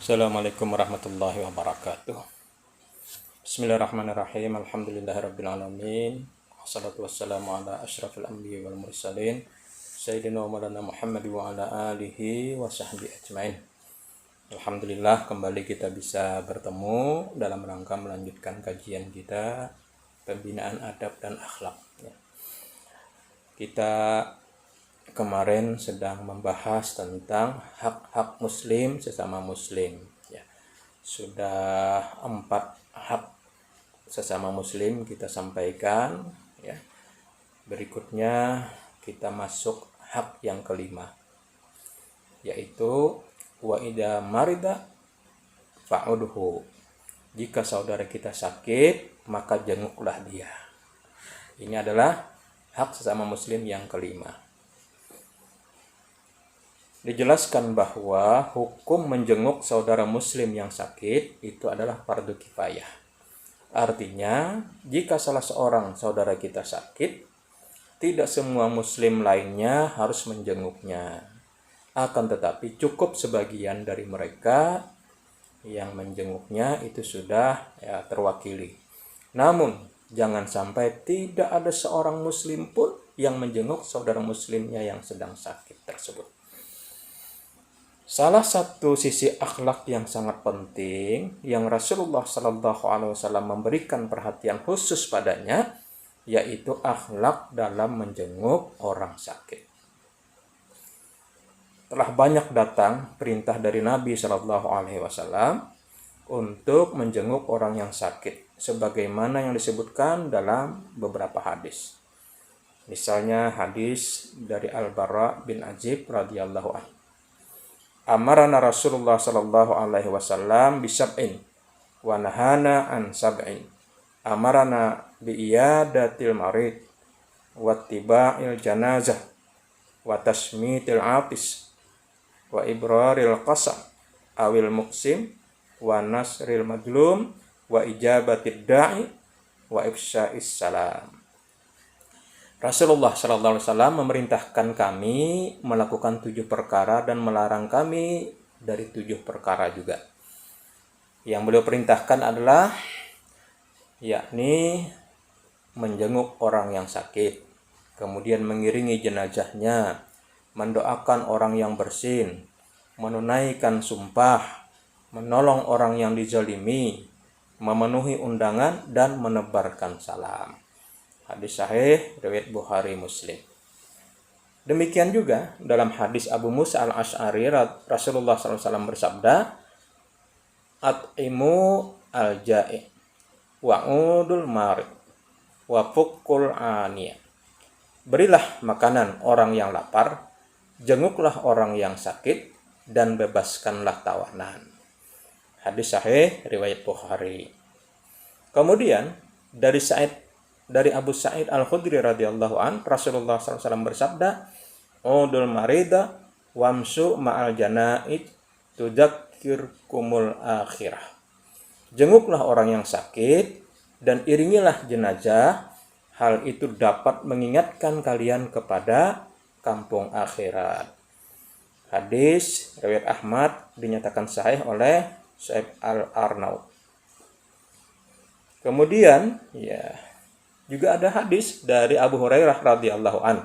Assalamualaikum warahmatullahi wabarakatuh. Bismillahirrahmanirrahim. Alhamdulillahirabbil alamin. Wassalatu wassalamu ala asyrafil anbiya'i wal mursalin sayyidina wa maulana Muhammad wa ala alihi wa sahbihi ajmain. Alhamdulillah kembali kita bisa bertemu dalam rangka melanjutkan kajian kita pembinaan adab dan akhlak. Kita kemarin sedang membahas tentang hak-hak muslim sesama muslim. Sudah 4 hak sesama muslim kita sampaikan. Berikutnya kita masuk hak yang kelima, yaitu wa idza marida fa'udhu. Jika saudara kita sakit, maka jenguklah dia. Ini adalah hak sesama muslim yang kelima. Dijelaskan bahwa hukum menjenguk saudara muslim yang sakit itu adalah fardu kifayah. Artinya, jika salah seorang saudara kita sakit, tidak semua muslim lainnya harus menjenguknya. Akan tetapi cukup sebagian dari mereka yang menjenguknya itu sudah terwakili. Namun, jangan sampai tidak ada seorang muslim pun yang menjenguk saudara muslimnya yang sedang sakit tersebut. Salah satu sisi akhlak yang sangat penting yang Rasulullah SAW memberikan perhatian khusus padanya, yaitu akhlak dalam menjenguk orang sakit. Telah banyak datang perintah dari Nabi SAW untuk menjenguk orang yang sakit, sebagaimana yang disebutkan dalam beberapa hadis. Misalnya hadis dari Al-Bara bin Azib radhiyallahu anhu. Amarana Rasulullah sallallahu alaihi wasallam bisab'in wa nahana an sab'in. Amarana bi iyadatil marid wa tiba'il janazah wa tasmitil atis wa ibraril qasam awil muqsim wa nasril madlum wa ijabatid da'i wa ifsya'is salam. Rasulullah SAW memerintahkan kami melakukan 7 perkara dan melarang kami dari 7 perkara juga. Yang beliau perintahkan adalah yakni menjenguk orang yang sakit, kemudian mengiringi jenazahnya, mendoakan orang yang bersin, menunaikan sumpah, menolong orang yang dizalimi, memenuhi undangan, dan menebarkan salam. Hadis sahih riwayat Bukhari Muslim. Demikian juga dalam hadis Abu Musa al-Asy'ari Rasulullah SAW bersabda, at'imu al-ja'i wa'udul marid wa fukkul aniyah. Berilah makanan orang yang lapar, jenguklah orang yang sakit, dan bebaskanlah tawanan. Hadis sahih riwayat Bukhari. Kemudian dari Abu Sa'id Al-Khudri radhiyallahu an, Rasulullah SAW bersabda, udul marida wamsu ma'al janaid tudzakirkumul akhirah. Jenguklah orang yang sakit dan iringilah jenazah, hal itu dapat mengingatkan kalian kepada kampung akhirat. Hadis riwayat Ahmad dinyatakan sahih oleh Syaikh Al-Arnaud. Kemudian juga ada hadis dari Abu Hurairah radhiyallahu an.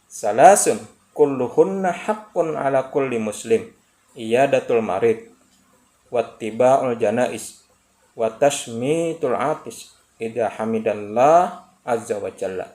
Salasun kulluhunna haqqun ala kulli muslim. Iyadatul marid, wattiba'ul janais, wa tashmitul atis, idza hamidallah azza wa jalla.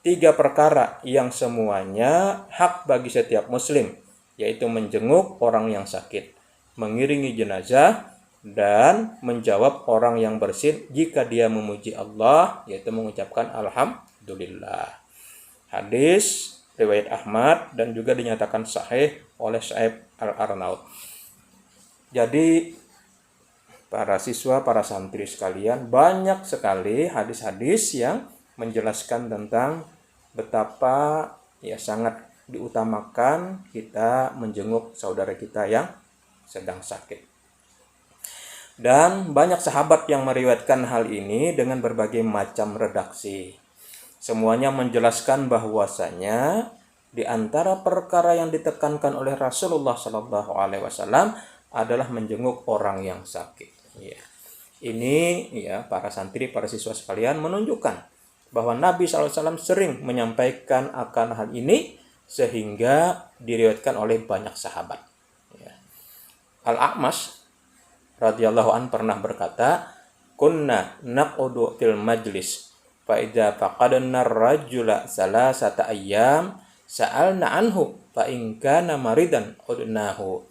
3 perkara yang semuanya hak bagi setiap muslim, yaitu menjenguk orang yang sakit, mengiringi jenazah, dan menjawab orang yang bersin jika dia memuji Allah, yaitu mengucapkan alhamdulillah. Hadis riwayat Ahmad dan juga dinyatakan sahih oleh Syaikh Al-Arnaud. Jadi para siswa, para santri sekalian, banyak sekali hadis-hadis yang menjelaskan tentang betapa sangat diutamakan kita menjenguk saudara kita yang sedang sakit. Dan banyak sahabat yang meriwayatkan hal ini dengan berbagai macam redaksi. Semuanya menjelaskan bahwasanya di antara perkara yang ditekankan oleh Rasulullah SAW adalah menjenguk orang yang sakit. Ya. Ini ya para santri, para siswa sekalian menunjukkan bahwa Nabi SAW sering menyampaikan akan hal ini sehingga diriwayatkan oleh banyak sahabat. Ya. Al-A'mash radhiyallahu an pernah berkata, "Kunna naqudu fil majlis fa idza faqadna ar-rajula salasata ayyam sa'alna anhu fa in kana maridan udnahu."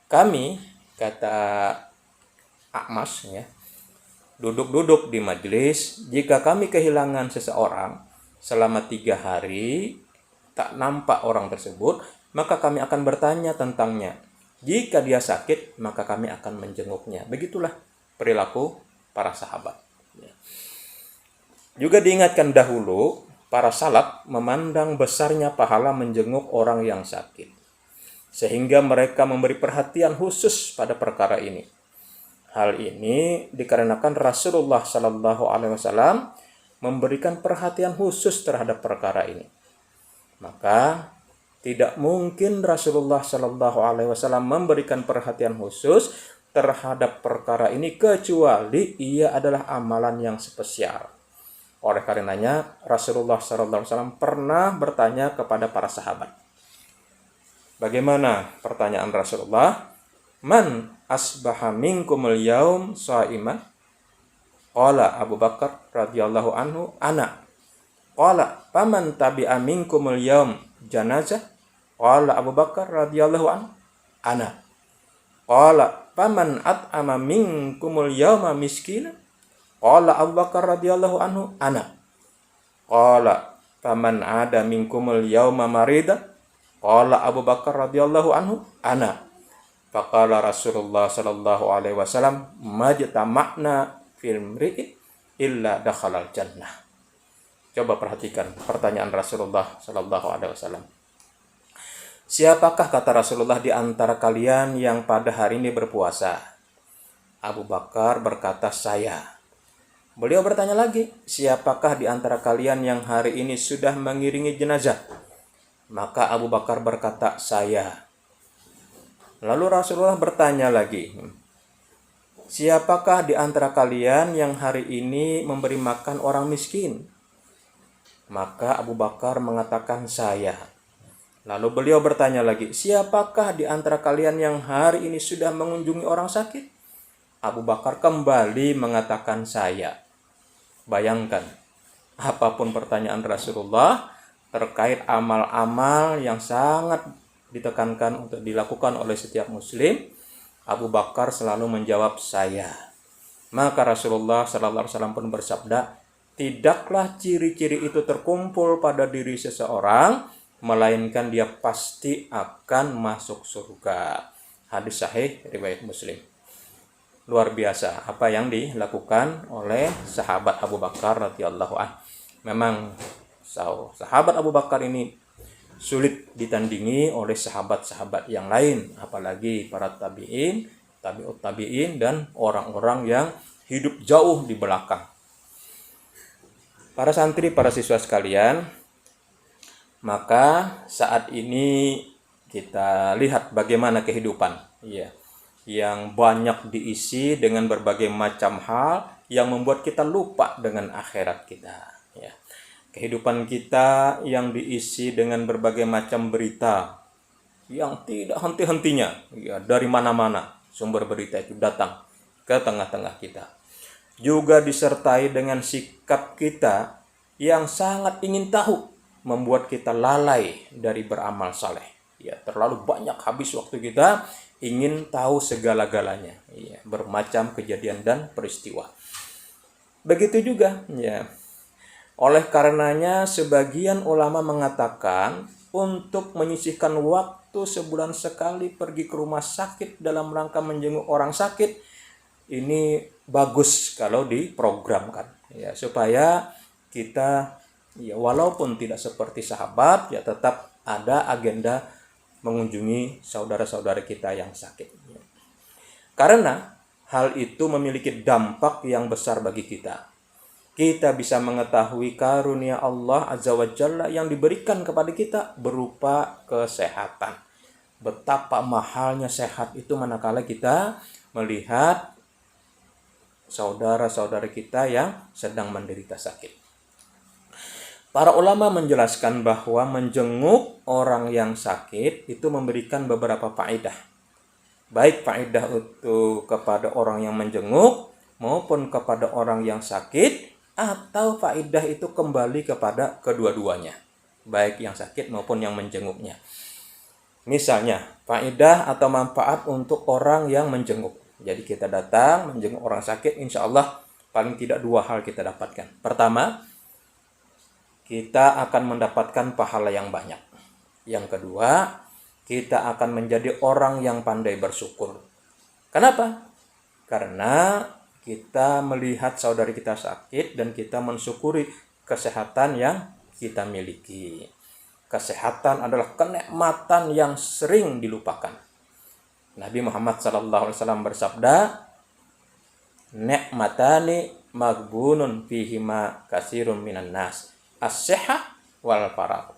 Kami, kata A'mash ya, duduk-duduk di majelis, jika kami kehilangan seseorang selama 3 hari tak nampak orang tersebut, maka kami akan bertanya tentangnya. Jika dia sakit, maka kami akan menjenguknya. Begitulah perilaku para sahabat. Juga diingatkan dahulu, para salaf memandang besarnya pahala menjenguk orang yang sakit, sehingga mereka memberi perhatian khusus pada perkara ini. Hal ini dikarenakan Rasulullah Shallallahu Alaihi Wasallam memberikan perhatian khusus terhadap perkara ini. Maka tidak mungkin Rasulullah Shallallahu Alaihi Wasallam memberikan perhatian khusus terhadap perkara ini kecuali ia adalah amalan yang spesial. Oleh karenanya Rasulullah Shallallahu Alaihi Wasallam pernah bertanya kepada para sahabat. Bagaimana pertanyaan Rasulullah? Man asbaha minkumul yaum sha'iman? Qala Abu Bakar radhiyallahu anhu, ana. Qala faman tabi'a minkumul yaum janazah? Qala Abu Bakar radhiyallahu anhu, ana. Qala faman at'ama minkumul yauma miskina? Qala Abu Bakar radhiyallahu anhu, ana. Qala faman ada minkumul yauma marida? Qala Abu Bakar radhiyallahu anhu, ana. Faqala Rasulullah sallallahu alaihi wasallam, majtama'na fil mri'in illa dakhalal jannah. Coba perhatikan pertanyaan Rasulullah sallallahu alaihi wasallam. Siapakah, kata Rasulullah, di antara kalian yang pada hari ini berpuasa? Abu Bakar berkata, saya. Beliau bertanya lagi, siapakah di antara kalian yang hari ini sudah mengiringi jenazah? Maka Abu Bakar berkata, saya. Lalu Rasulullah bertanya lagi, siapakah di antara kalian yang hari ini memberi makan orang miskin? Maka Abu Bakar mengatakan, saya. Lalu beliau bertanya lagi, siapakah di antara kalian yang hari ini sudah mengunjungi orang sakit? Abu Bakar kembali mengatakan, saya. Bayangkan, apapun pertanyaan Rasulullah terkait amal-amal yang sangat ditekankan untuk dilakukan oleh setiap muslim, Abu Bakar selalu menjawab, saya. Maka Rasulullah SAW pun bersabda, tidaklah ciri-ciri itu terkumpul pada diri seseorang, melainkan dia pasti akan masuk surga. Hadis sahih riwayat Muslim. Luar biasa apa yang dilakukan oleh sahabat Abu Bakar radhiyallahu anhu. Memang sahabat Abu Bakar ini sulit ditandingi oleh sahabat-sahabat yang lain, apalagi para tabi'in, tabi'ut tabi'in, dan orang-orang yang hidup jauh di belakang. Para santri, para siswa sekalian, maka saat ini kita lihat bagaimana kehidupan yang banyak diisi dengan berbagai macam hal yang membuat kita lupa dengan akhirat kita. Kehidupan kita yang diisi dengan berbagai macam berita yang tidak henti-hentinya, dari mana-mana sumber berita itu datang ke tengah-tengah kita. Juga disertai dengan sikap kita yang sangat ingin tahu, membuat kita lalai dari beramal saleh. Terlalu banyak habis waktu kita ingin tahu segala-galanya, bermacam kejadian dan peristiwa. Begitu juga, oleh karenanya sebagian ulama mengatakan untuk menyisihkan waktu sebulan sekali pergi ke rumah sakit dalam rangka menjenguk orang sakit, ini bagus kalau diprogramkan, supaya kita walaupun tidak seperti sahabat, tetap ada agenda mengunjungi saudara-saudara kita yang sakit. Karena hal itu memiliki dampak yang besar bagi kita. Kita bisa mengetahui karunia Allah Azza wa Jalla yang diberikan kepada kita berupa kesehatan. betapa mahalnya sehat itu manakala kita melihat saudara-saudara kita yang sedang menderita sakit. Para ulama menjelaskan bahwa menjenguk orang yang sakit itu memberikan beberapa faedah. Baik faedah itu kepada orang yang menjenguk maupun kepada orang yang sakit, atau faedah itu kembali kepada kedua-duanya, baik yang sakit maupun yang menjenguknya. Misalnya, faedah atau manfaat untuk orang yang menjenguk. Jadi kita datang menjenguk orang sakit, insya Allah paling tidak 2 hal kita dapatkan. Pertama, kita akan mendapatkan pahala yang banyak. Yang kedua, kita akan menjadi orang yang pandai bersyukur. Kenapa? Karena kita melihat saudari kita sakit dan kita mensyukuri kesehatan yang kita miliki. Kesehatan adalah kenikmatan yang sering dilupakan. Nabi Muhammad SAW bersabda, "Ni'matani maghbunun fihima katsirun minan nas, as-sihah wal faragh."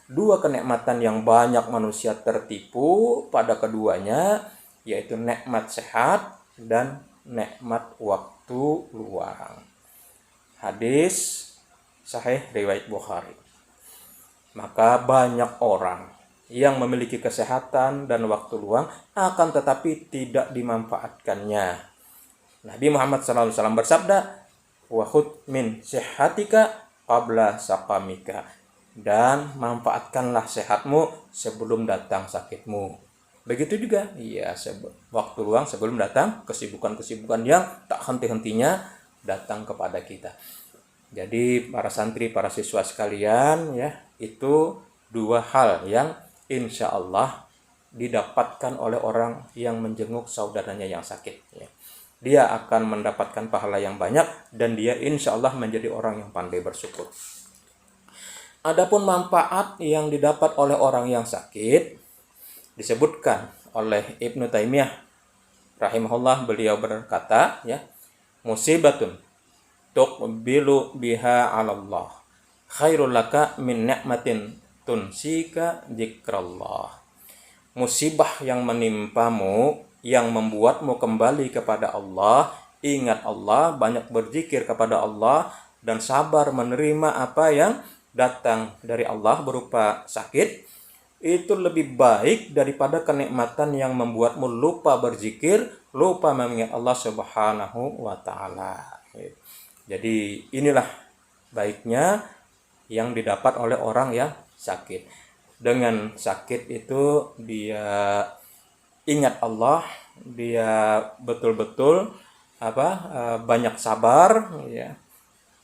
2 kenikmatan yang banyak manusia tertipu pada keduanya, yaitu nikmat sehat dan nikmat waktu luang. Hadis sahih riwayat Bukhari. Maka banyak orang yang memiliki kesehatan dan waktu luang akan tetapi tidak dimanfaatkannya. Nabi Muhammad SAW bersabda, "Wa khudh min sihhatika qabla saqamika." Dan manfaatkanlah sehatmu sebelum datang sakitmu. Begitu juga, waktu luang sebelum datang kesibukan-kesibukan yang tak henti-hentinya datang kepada kita. Jadi para santri, para siswa sekalian, itu 2 hal yang insya Allah didapatkan oleh orang yang menjenguk saudaranya yang sakit. Dia akan mendapatkan pahala yang banyak dan dia insya Allah menjadi orang yang pandai bersyukur. Adapun manfaat yang didapat oleh orang yang sakit disebutkan oleh Ibnu Taimiyah rahimahullah, beliau berkata, musibatun tuqbilu biha 'ala Allah khairul laka min ni'matin tunsika dzikrallah. Musibah yang menimpamu yang membuatmu kembali kepada Allah, ingat Allah, banyak berzikir kepada Allah dan sabar menerima apa yang datang dari Allah berupa sakit, itu lebih baik daripada kenikmatan yang membuatmu lupa berzikir, lupa mengingat Allah Subhanahu wa ta'ala. Jadi inilah baiknya yang didapat oleh orang yang sakit. Dengan sakit itu dia ingat Allah, dia betul-betul banyak sabar,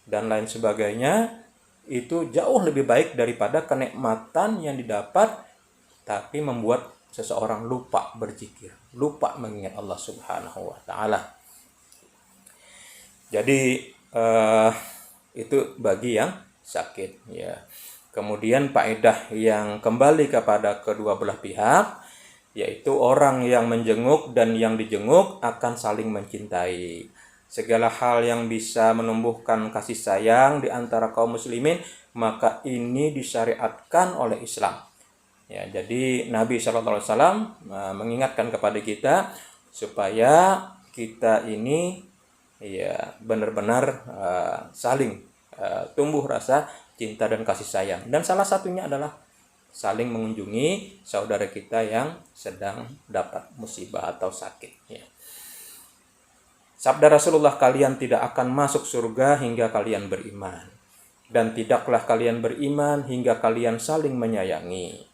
dan lain sebagainya. Itu jauh lebih baik daripada kenikmatan yang didapat tapi membuat seseorang lupa berzikir, lupa mengingat Allah Subhanahu wa ta'ala. Jadi itu bagi yang sakit, Kemudian faedah yang kembali kepada kedua belah pihak, yaitu orang yang menjenguk dan yang dijenguk akan saling mencintai. Segala hal yang bisa menumbuhkan kasih sayang di antara kaum muslimin, maka ini disyariatkan oleh Islam. Jadi Nabi SAW mengingatkan kepada kita supaya kita ini benar-benar saling tumbuh rasa cinta dan kasih sayang. Dan salah satunya adalah saling mengunjungi saudara kita yang sedang dapat musibah atau sakit. Sabda Rasulullah, kalian tidak akan masuk surga hingga kalian beriman. Dan tidaklah kalian beriman hingga kalian saling menyayangi.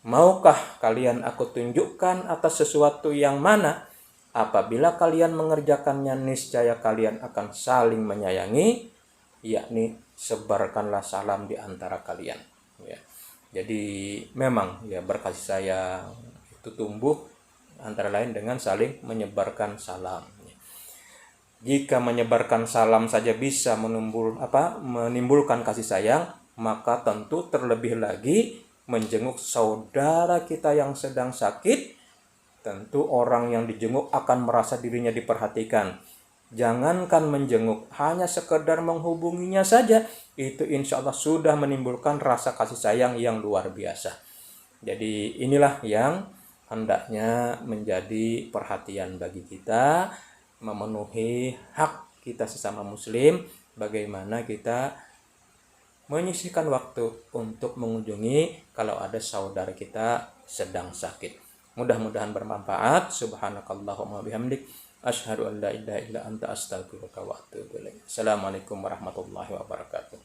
Maukah kalian aku tunjukkan atas sesuatu yang mana? Apabila kalian mengerjakannya, niscaya kalian akan saling menyayangi, yakni sebarkanlah salam di antara kalian. Jadi memang berkasih sayang itu tumbuh antara lain dengan saling menyebarkan salam. Jika menyebarkan salam saja bisa menimbulkan kasih sayang, maka tentu terlebih lagi menjenguk saudara kita yang sedang sakit, tentu orang yang dijenguk akan merasa dirinya diperhatikan. Jangankan menjenguk, hanya sekedar menghubunginya saja, itu insya Allah sudah menimbulkan rasa kasih sayang yang luar biasa. Jadi inilah yang hendaknya menjadi perhatian bagi kita, memenuhi hak kita sesama muslim, bagaimana kita menyisihkan waktu untuk mengunjungi kalau ada saudara kita sedang sakit. Mudah-mudahan bermanfaat. Subhanakallahumma bihamdik, asyhadu an la ilaha illa anta, astaghfiruka wa atubu ilaik. Assalamualaikum warahmatullahi wabarakatuh.